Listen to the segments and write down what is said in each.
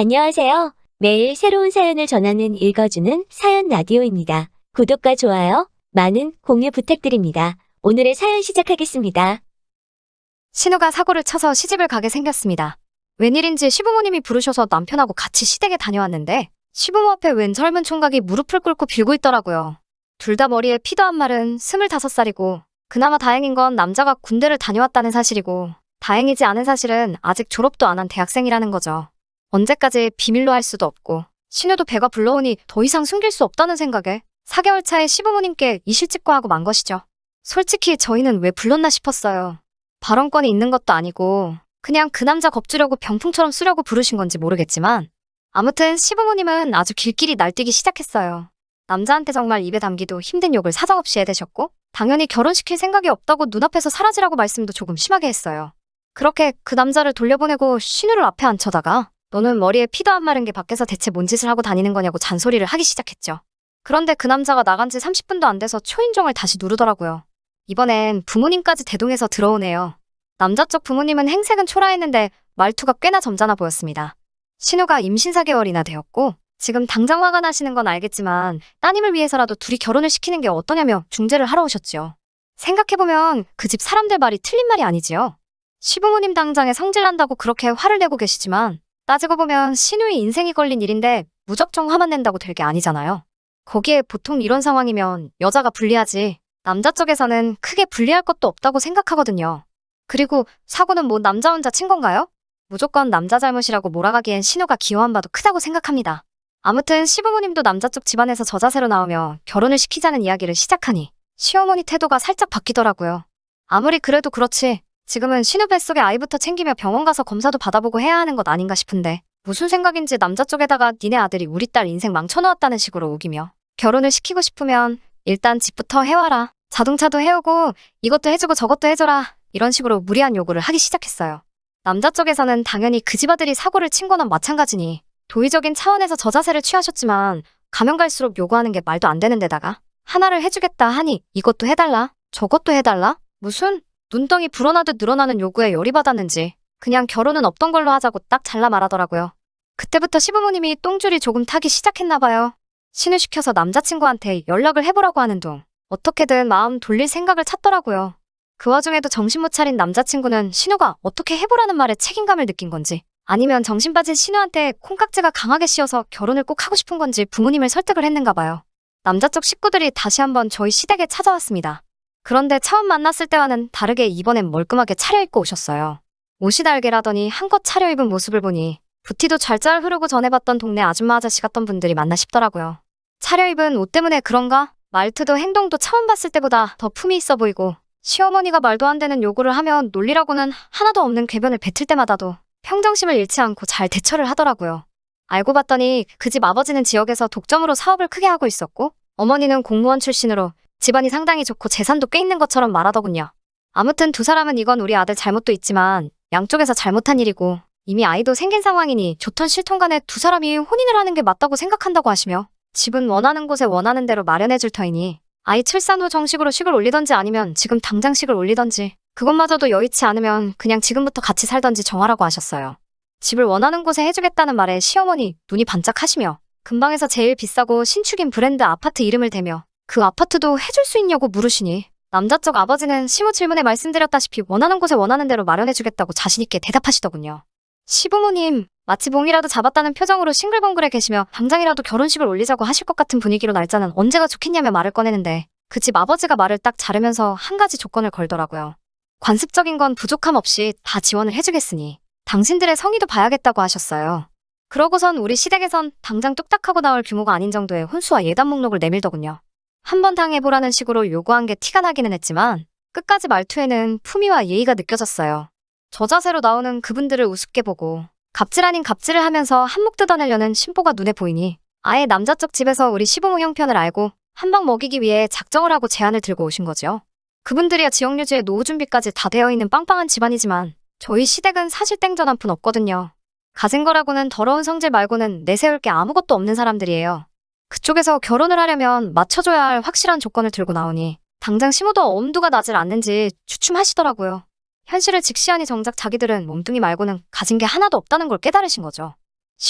안녕하세요. 매일 새로운 사연을 전하는 읽어주는 사연 라디오입니다. 구독과 좋아요, 많은 공유 부탁드립니다. 오늘의 사연 시작하겠습니다. 신우가 사고를 쳐서 시집을 가게 생겼습니다. 웬일인지 시부모님이 부르셔서 남편하고 같이 시댁에 다녀왔는데 시부모 앞에 웬 젊은 총각이 무릎을 꿇고 빌고 있더라고요. 둘 다 머리에 피도 안 마른 25살이고 그나마 다행인 건 남자가 군대를 다녀왔다는 사실이고 다행이지 않은 사실은 아직 졸업도 안 한 대학생이라는 거죠. 언제까지 비밀로 할 수도 없고 신우도 배가 불러오니 더 이상 숨길 수 없다는 생각에 4개월 차에 시부모님께 이실직고하고 만 것이죠. 솔직히 저희는 왜 불렀나 싶었어요. 발언권이 있는 것도 아니고 그냥 그 남자 겁주려고 병풍처럼 쓰려고 부르신 건지 모르겠지만 아무튼 시부모님은 아주 길길이 날뛰기 시작했어요. 남자한테 정말 입에 담기도 힘든 욕을 사정없이 해대셨고 당연히 결혼시킬 생각이 없다고 눈앞에서 사라지라고 말씀도 조금 심하게 했어요. 그렇게 그 남자를 돌려보내고 신우를 앞에 앉혀다가 너는 머리에 피도 안 마른 게 밖에서 대체 뭔 짓을 하고 다니는 거냐고 잔소리를 하기 시작했죠. 그런데 그 남자가 나간 지 30분도 안 돼서 초인종을 다시 누르더라고요. 이번엔 부모님까지 대동해서 들어오네요. 남자 쪽 부모님은 행색은 초라했는데 말투가 꽤나 점잖아 보였습니다. 신우가 임신 4개월이나 되었고 지금 당장 화가 나시는 건 알겠지만 따님을 위해서라도 둘이 결혼을 시키는 게 어떠냐며 중재를 하러 오셨지요. 생각해보면 그 집 사람들 말이 틀린 말이 아니지요. 시부모님 당장에 성질난다고 그렇게 화를 내고 계시지만 따지고 보면 신우의 인생이 걸린 일인데 무작정 화만 낸다고 될 게 아니잖아요. 거기에 보통 이런 상황이면 여자가 불리하지 남자 쪽에서는 크게 불리할 것도 없다고 생각하거든요. 그리고 사고는 뭐 남자 혼자 친 건가요? 무조건 남자 잘못이라고 몰아가기엔 신우가 기여한 바도 크다고 생각합니다. 아무튼 시부모님도 남자 쪽 집안에서 저 자세로 나오며 결혼을 시키자는 이야기를 시작하니 시어머니 태도가 살짝 바뀌더라고요. 아무리 그래도 그렇지 지금은 신우 뱃속에 아이부터 챙기며 병원 가서 검사도 받아보고 해야 하는 것 아닌가 싶은데 무슨 생각인지 남자 쪽에다가 니네 아들이 우리 딸 인생 망쳐놓았다는 식으로 우기며 결혼을 시키고 싶으면 일단 집부터 해와라. 자동차도 해오고 이것도 해주고 저것도 해줘라. 이런 식으로 무리한 요구를 하기 시작했어요. 남자 쪽에서는 당연히 그 집아들이 사고를 친 거나 마찬가지니 도의적인 차원에서 저 자세를 취하셨지만 가면 갈수록 요구하는 게 말도 안 되는 데다가 하나를 해주겠다 하니 이것도 해달라. 저것도 해달라. 무슨 눈덩이 불어나듯 늘어나는 요구에 열이 받았는지 그냥 결혼은 없던 걸로 하자고 딱 잘라 말하더라고요. 그때부터 시부모님이 똥줄이 조금 타기 시작했나 봐요. 신우시켜서 남자친구한테 연락을 해보라고 하는 둥 어떻게든 마음 돌릴 생각을 찾더라고요. 그 와중에도 정신 못 차린 남자친구는 신우가 어떻게 해보라는 말에 책임감을 느낀 건지 아니면 정신 빠진 신우한테 콩깍지가 강하게 씌어서 결혼을 꼭 하고 싶은 건지 부모님을 설득을 했는가 봐요. 남자 쪽 식구들이 다시 한번 저희 시댁에 찾아왔습니다. 그런데 처음 만났을 때와는 다르게 이번엔 멀끔하게 차려입고 오셨어요. 옷이 달게라더니 한껏 차려입은 모습을 보니 부티도 잘잘 흐르고 전에 봤던 동네 아줌마 아저씨 같던 분들이 맞나 싶더라고요. 차려입은 옷 때문에 그런가? 말투도 행동도 처음 봤을 때보다 더 품이 있어 보이고 시어머니가 말도 안 되는 요구를 하면 논리라고는 하나도 없는 궤변을 뱉을 때마다도 평정심을 잃지 않고 잘 대처를 하더라고요. 알고 봤더니 그 집 아버지는 지역에서 독점으로 사업을 크게 하고 있었고 어머니는 공무원 출신으로 집안이 상당히 좋고 재산도 꽤 있는 것처럼 말하더군요. 아무튼 두 사람은 이건 우리 아들 잘못도 있지만 양쪽에서 잘못한 일이고 이미 아이도 생긴 상황이니 좋던 싫던 간에 두 사람이 혼인을 하는 게 맞다고 생각한다고 하시며 집은 원하는 곳에 원하는 대로 마련해 줄 터이니 아이 출산 후 정식으로 식을 올리던지 아니면 지금 당장 식을 올리던지 그것마저도 여의치 않으면 그냥 지금부터 같이 살던지 정하라고 하셨어요. 집을 원하는 곳에 해주겠다는 말에 시어머니 눈이 반짝하시며 근방에서 제일 비싸고 신축인 브랜드 아파트 이름을 대며 그 아파트도 해줄 수 있냐고 물으시니 남자 쪽 아버지는 시모 질문에 말씀드렸다시피 원하는 곳에 원하는 대로 마련해주겠다고 자신있게 대답하시더군요. 시부모님 마치 봉이라도 잡았다는 표정으로 싱글벙글해 계시며 당장이라도 결혼식을 올리자고 하실 것 같은 분위기로 날짜는 언제가 좋겠냐며 말을 꺼내는데 그 집 아버지가 말을 딱 자르면서 한 가지 조건을 걸더라고요. 관습적인 건 부족함 없이 다 지원을 해주겠으니 당신들의 성의도 봐야겠다고 하셨어요. 그러고선 우리 시댁에선 당장 뚝딱하고 나올 규모가 아닌 정도의 혼수와 예단 목록을 내밀더군요. 한번 당해보라는 식으로 요구한 게 티가 나기는 했지만 끝까지 말투에는 품위와 예의가 느껴졌어요. 저 자세로 나오는 그분들을 우습게 보고 갑질 아닌 갑질을 하면서 한몫 뜯어내려는 심보가 눈에 보이니 아예 남자 쪽 집에서 우리 시부모 형편을 알고 한 방 먹이기 위해 작정을 하고 제안을 들고 오신 거죠. 그분들이야 지역 유지에 노후 준비까지 다 되어 있는 빵빵한 집안이지만 저희 시댁은 사실 땡전 한 푼 없거든요. 가진 거라고는 더러운 성질 말고는 내세울 게 아무것도 없는 사람들이에요. 그쪽에서 결혼을 하려면 맞춰줘야 할 확실한 조건을 들고 나오니 당장 시모도 엄두가 나질 않는지 주춤하시더라고요. 현실을 직시하니 정작 자기들은 몸뚱이 말고는 가진 게 하나도 없다는 걸 깨달으신 거죠.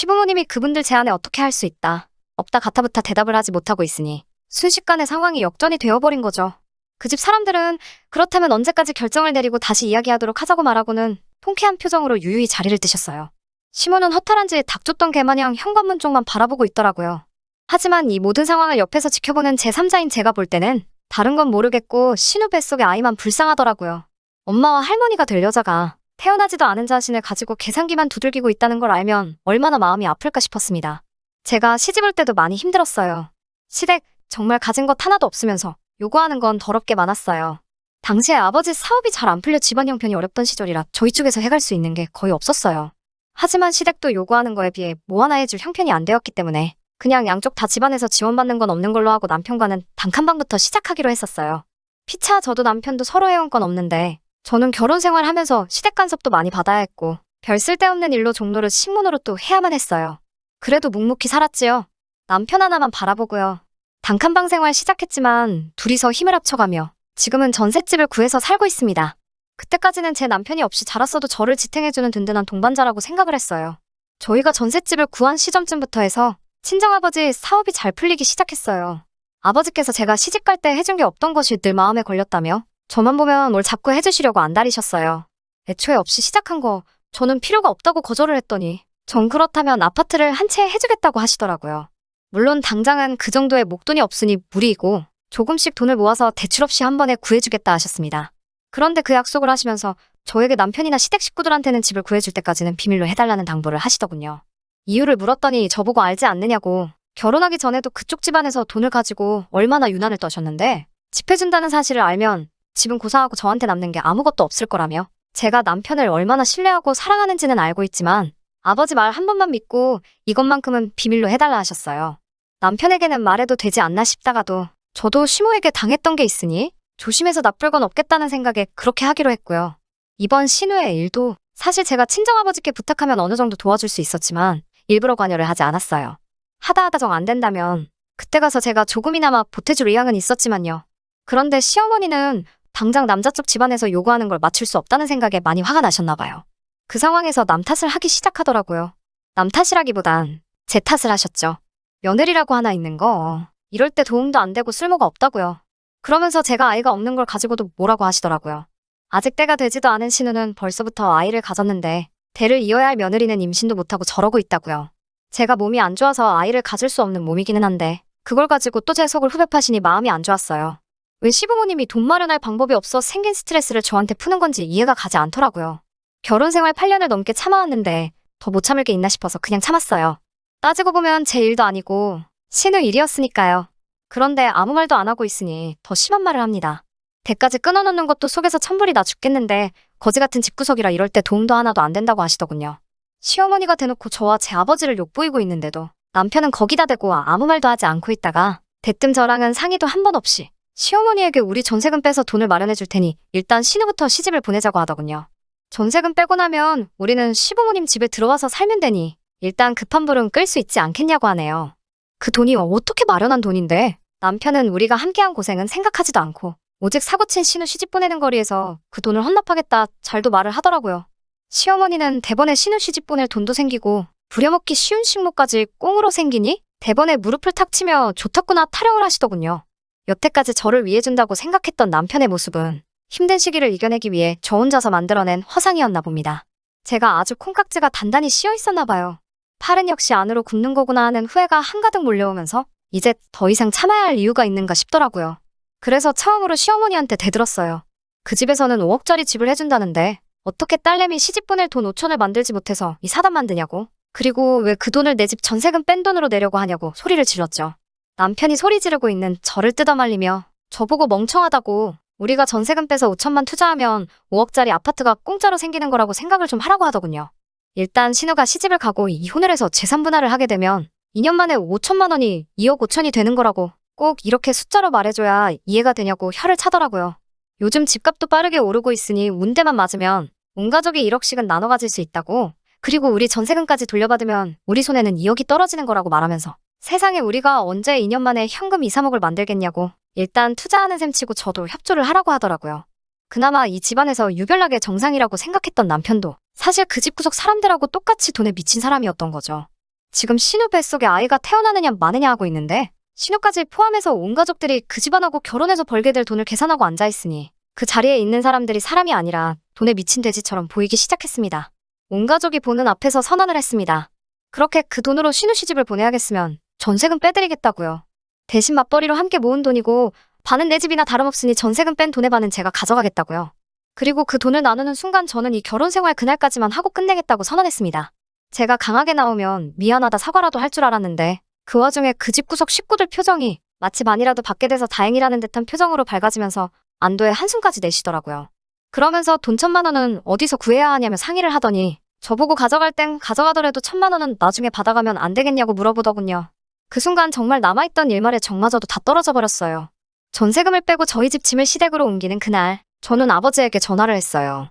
시부모님이 그분들 제안에 어떻게 할 수 있다. 없다 가타부타 대답을 하지 못하고 있으니 순식간에 상황이 역전이 되어버린 거죠. 그 집 사람들은 그렇다면 언제까지 결정을 내리고 다시 이야기하도록 하자고 말하고는 통쾌한 표정으로 유유히 자리를 뜨셨어요. 시모는 허탈한지 닭 쫓던 개마냥 현관문 쪽만 바라보고 있더라고요. 하지만 이 모든 상황을 옆에서 지켜보는 제3자인 제가 볼 때는 다른 건 모르겠고 신우 뱃속의 아이만 불쌍하더라고요. 엄마와 할머니가 될 여자가 태어나지도 않은 자신을 가지고 계산기만 두들기고 있다는 걸 알면 얼마나 마음이 아플까 싶었습니다. 제가 시집 올 때도 많이 힘들었어요. 시댁 정말 가진 것 하나도 없으면서 요구하는 건 더럽게 많았어요. 당시에 아버지 사업이 잘 안 풀려 집안 형편이 어렵던 시절이라 저희 쪽에서 해갈 수 있는 게 거의 없었어요. 하지만 시댁도 요구하는 거에 비해 뭐 하나 해줄 형편이 안 되었기 때문에 그냥 양쪽 다 집안에서 지원받는 건 없는 걸로 하고 남편과는 단칸방부터 시작하기로 했었어요. 피차 저도 남편도 서로 해온 건 없는데 저는 결혼 생활하면서 시댁 간섭도 많이 받아야 했고 별 쓸데없는 일로 종로를 식모노릇도 해야만 했어요. 그래도 묵묵히 살았지요. 남편 하나만 바라보고요. 단칸방 생활 시작했지만 둘이서 힘을 합쳐가며 지금은 전셋집을 구해서 살고 있습니다. 그때까지는 제 남편이 없이 자랐어도 저를 지탱해주는 든든한 동반자라고 생각을 했어요. 저희가 전셋집을 구한 시점쯤부터 해서 친정아버지 사업이 잘 풀리기 시작했어요. 아버지께서 제가 시집 갈 때 해준 게 없던 것이 늘 마음에 걸렸다며 저만 보면 뭘 자꾸 해주시려고 안달이셨어요. 애초에 없이 시작한 거 저는 필요가 없다고 거절을 했더니 전 그렇다면 아파트를 한 채 해주겠다고 하시더라고요. 물론 당장은 그 정도의 목돈이 없으니 무리이고 조금씩 돈을 모아서 대출 없이 한 번에 구해주겠다 하셨습니다. 그런데 그 약속을 하시면서 저에게 남편이나 시댁 식구들한테는 집을 구해줄 때까지는 비밀로 해달라는 당부를 하시더군요. 이유를 물었더니 저보고 알지 않느냐고 결혼하기 전에도 그쪽 집안에서 돈을 가지고 얼마나 유난을 떠셨는데 집 해준다는 사실을 알면 집은 고사하고 저한테 남는 게 아무것도 없을 거라며 제가 남편을 얼마나 신뢰하고 사랑하는지는 알고 있지만 아버지 말 한 번만 믿고 이것만큼은 비밀로 해달라 하셨어요. 남편에게는 말해도 되지 않나 싶다가도 저도 시모에게 당했던 게 있으니 조심해서 나쁠 건 없겠다는 생각에 그렇게 하기로 했고요. 이번 신우의 일도 사실 제가 친정아버지께 부탁하면 어느 정도 도와줄 수 있었지만 일부러 관여를 하지 않았어요. 하다 정 안 된다면 그때 가서 제가 조금이나마 보태줄 의향은 있었지만요. 그런데 시어머니는 당장 남자 쪽 집안에서 요구하는 걸 맞출 수 없다는 생각에 많이 화가 나셨나 봐요. 그 상황에서 남 탓을 하기 시작하더라고요. 남 탓이라기보단 제 탓을 하셨죠. 며느리라고 하나 있는 거 이럴 때 도움도 안 되고 쓸모가 없다고요. 그러면서 제가 아이가 없는 걸 가지고도 뭐라고 하시더라고요. 아직 때가 되지도 않은 신우는 벌써부터 아이를 가졌는데 대를 이어야 할 며느리는 임신도 못하고 저러고 있다고요. 제가 몸이 안 좋아서 아이를 가질 수 없는 몸이기는 한데 그걸 가지고 또 제 속을 후벼 파시니 마음이 안 좋았어요. 왜 시부모님이 돈 마련할 방법이 없어 생긴 스트레스를 저한테 푸는 건지 이해가 가지 않더라고요. 결혼 생활 8년을 넘게 참아왔는데 더 못 참을 게 있나 싶어서 그냥 참았어요. 따지고 보면 제 일도 아니고 신우 일이었으니까요. 그런데 아무 말도 안 하고 있으니 더 심한 말을 합니다. 대까지 끊어놓는 것도 속에서 천불이 나 죽겠는데 거지 같은 집구석이라 이럴 때 도움도 하나도 안 된다고 하시더군요. 시어머니가 대놓고 저와 제 아버지를 욕보이고 있는데도 남편은 거기다 대고 아무 말도 하지 않고 있다가 대뜸 저랑은 상의도 한 번 없이 시어머니에게 우리 전세금 빼서 돈을 마련해 줄 테니 일단 신우부터 시집을 보내자고 하더군요. 전세금 빼고 나면 우리는 시부모님 집에 들어와서 살면 되니 일단 급한 불은 끌 수 있지 않겠냐고 하네요. 그 돈이 어떻게 마련한 돈인데 남편은 우리가 함께한 고생은 생각하지도 않고 오직 사고친 신우 시집 보내는 거리에서 그 돈을 헌납하겠다 잘도 말을 하더라고요. 시어머니는 대번에 신우 시집 보낼 돈도 생기고 부려먹기 쉬운 식모까지 꽁으로 생기니 대번에 무릎을 탁 치며 좋다구나 타령을 하시더군요. 여태까지 저를 위해준다고 생각했던 남편의 모습은 힘든 시기를 이겨내기 위해 저 혼자서 만들어낸 허상이었나 봅니다. 제가 아주 콩깍지가 단단히 씌어 있었나 봐요. 팔은 역시 안으로 굽는 거구나 하는 후회가 한가득 몰려오면서 이제 더 이상 참아야 할 이유가 있는가 싶더라고요. 그래서 처음으로 시어머니한테 대들었어요. 그 집에서는 5억짜리 집을 해준다는데 어떻게 딸내미 시집 보낼 돈 5천을 만들지 못해서 이 사단 만드냐고. 그리고 왜 그 돈을 내 집 전세금 뺀 돈으로 내려고 하냐고 소리를 질렀죠. 남편이 소리 지르고 있는 저를 뜯어말리며 저보고 멍청하다고 우리가 전세금 빼서 5천만 투자하면 5억짜리 아파트가 공짜로 생기는 거라고 생각을 좀 하라고 하더군요. 일단 신우가 시집을 가고 이혼을 해서 재산 분할을 하게 되면 2년 만에 5천만 원이 2억 5천이 되는 거라고 꼭 이렇게 숫자로 말해줘야 이해가 되냐고 혀를 차더라고요. 요즘 집값도 빠르게 오르고 있으니 운대만 맞으면 온 가족이 1억씩은 나눠 가질 수 있다고. 그리고 우리 전세금까지 돌려받으면 우리 손에는 2억이 떨어지는 거라고 말하면서 세상에 우리가 언제 2년 만에 현금 2, 3억을 만들겠냐고 일단 투자하는 셈 치고 저도 협조를 하라고 하더라고요. 그나마 이 집안에서 유별나게 정상이라고 생각했던 남편도 사실 그 집구석 사람들하고 똑같이 돈에 미친 사람이었던 거죠. 지금 신우 뱃속에 아이가 태어나느냐 마느냐 하고 있는데 신우까지 포함해서 온 가족들이 그 집안하고 결혼해서 벌게 될 돈을 계산하고 앉아있으니 그 자리에 있는 사람들이 사람이 아니라 돈에 미친 돼지처럼 보이기 시작했습니다. 온 가족이 보는 앞에서 선언을 했습니다. 그렇게 그 돈으로 신우 시집을 보내야겠으면 전세금 빼드리겠다고요. 대신 맞벌이로 함께 모은 돈이고 반은 내 집이나 다름없으니 전세금 뺀 돈의 반은 제가 가져가겠다고요. 그리고 그 돈을 나누는 순간 저는 이 결혼 생활 그날까지만 하고 끝내겠다고 선언했습니다. 제가 강하게 나오면 미안하다 사과라도 할 줄 알았는데 그 와중에 그 집구석 식구들 표정이 마치 많이라도 받게 돼서 다행이라는 듯한 표정으로 밝아지면서 안도의 한숨까지 내쉬더라고요. 그러면서 돈 1,000만 원은 어디서 구해야 하냐며 상의를 하더니 저보고 가져갈 땐 가져가더라도 1,000만 원은 나중에 받아가면 안 되겠냐고 물어보더군요. 그 순간 정말 남아있던 일말의 정마저도 다 떨어져 버렸어요. 전세금을 빼고 저희 집 짐을 시댁으로 옮기는 그날 저는 아버지에게 전화를 했어요.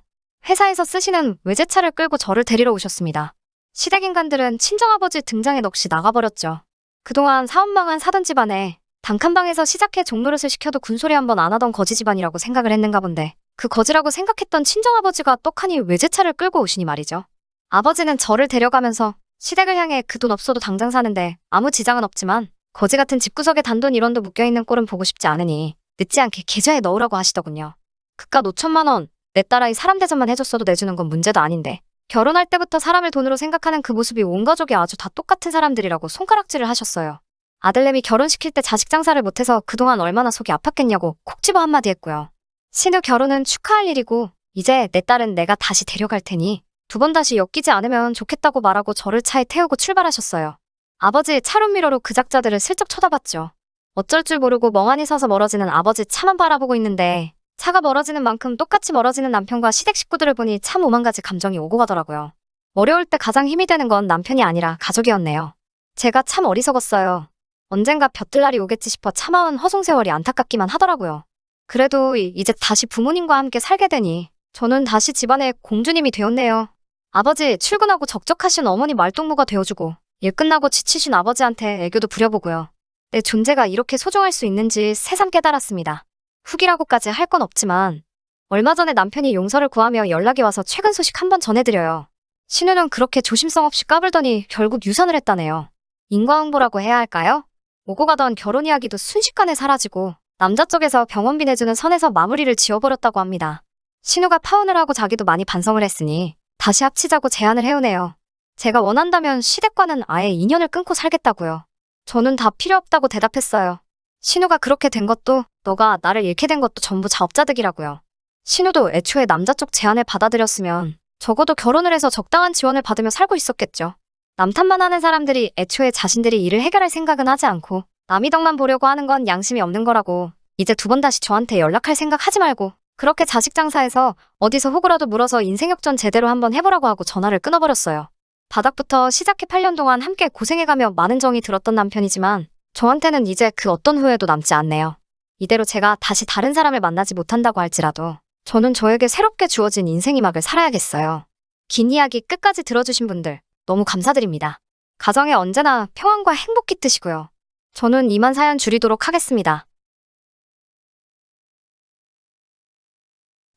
회사에서 쓰시는 외제차를 끌고 저를 데리러 오셨습니다. 시댁 인간들은 친정아버지 등장에 넋이 나가버렸죠. 그동안 사업망한 사돈 집안에 단칸방에서 시작해 종노릇을 시켜도 군소리 한 번 안 하던 거지 집안이라고 생각을 했는가 본데 그 거지라고 생각했던 친정아버지가 떡하니 외제차를 끌고 오시니 말이죠. 아버지는 저를 데려가면서 시댁을 향해 그 돈 없어도 당장 사는데 아무 지장은 없지만 거지 같은 집구석에 단돈 1원도 묶여있는 꼴은 보고 싶지 않으니 늦지 않게 계좌에 넣으라고 하시더군요. 그깟 5,000만 원, 내 딸아이 사람 대접만 해줬어도 내주는 건 문제도 아닌데 결혼할 때부터 사람을 돈으로 생각하는 그 모습이 온 가족이 아주 다 똑같은 사람들이라고 손가락질을 하셨어요. 아들내미 결혼시킬 때 자식 장사를 못해서 그동안 얼마나 속이 아팠겠냐고 콕 집어 한마디 했고요. 신우 결혼은 축하할 일이고 이제 내 딸은 내가 다시 데려갈 테니 2번 다시 엮이지 않으면 좋겠다고 말하고 저를 차에 태우고 출발하셨어요. 아버지 차룸미러로 그 작자들을 슬쩍 쳐다봤죠. 어쩔 줄 모르고 멍하니 서서 멀어지는 아버지 차만 바라보고 있는데 차가 멀어지는 만큼 똑같이 멀어지는 남편과 시댁 식구들을 보니 참 오만 가지 감정이 오고 가더라고요. 어려울 때 가장 힘이 되는 건 남편이 아니라 가족이었네요. 제가 참 어리석었어요. 언젠가 볕들 날이 오겠지 싶어 참아온 허송세월이 안타깝기만 하더라고요. 그래도 이제 다시 부모님과 함께 살게 되니 저는 다시 집안의 공주님이 되었네요. 아버지 출근하고 적적하신 어머니 말동무가 되어주고 일 끝나고 지치신 아버지한테 애교도 부려보고요. 내 존재가 이렇게 소중할 수 있는지 새삼 깨달았습니다. 후기라고까지 할 건 없지만 얼마 전에 남편이 용서를 구하며 연락이 와서 최근 소식 한번 전해드려요. 신우는 그렇게 조심성 없이 까불더니 결국 유산을 했다네요. 인과응보라고 해야 할까요? 오고 가던 결혼 이야기도 순식간에 사라지고 남자 쪽에서 병원비 내주는 선에서 마무리를 지어버렸다고 합니다. 신우가 파혼을 하고 자기도 많이 반성을 했으니 다시 합치자고 제안을 해오네요. 제가 원한다면 시댁과는 아예 인연을 끊고 살겠다고요. 저는 다 필요 없다고 대답했어요. 신우가 그렇게 된 것도 너가 나를 잃게 된 것도 전부 자업자득이라고요. 신우도 애초에 남자 쪽 제안을 받아들였으면 적어도 결혼을 해서 적당한 지원을 받으며 살고 있었겠죠. 남 탓만 하는 사람들이 애초에 자신들이 일을 해결할 생각은 하지 않고 남이 덕만 보려고 하는 건 양심이 없는 거라고 이제 2번 다시 저한테 연락할 생각 하지 말고 그렇게 자식 장사해서 어디서 호구라도 물어서 인생 역전 제대로 한번 해보라고 하고 전화를 끊어버렸어요. 바닥부터 시작해 8년 동안 함께 고생해가며 많은 정이 들었던 남편이지만 저한테는 이제 그 어떤 후회도 남지 않네요. 이대로 제가 다시 다른 사람을 만나지 못한다고 할지라도 저는 저에게 새롭게 주어진 인생의 막을 살아야겠어요. 긴 이야기 끝까지 들어주신 분들 너무 감사드립니다. 가정에 언제나 평안과 행복이 뜨시고요. 저는 이만 사연 줄이도록 하겠습니다.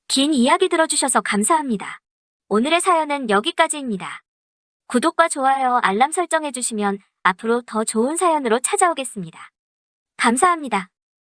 긴 이야기 들어주셔서 감사합니다. 오늘의 사연은 여기까지입니다. 구독과 좋아요, 알람 설정해주시면 앞으로 더 좋은 사연으로 찾아오겠습니다. 감사합니다.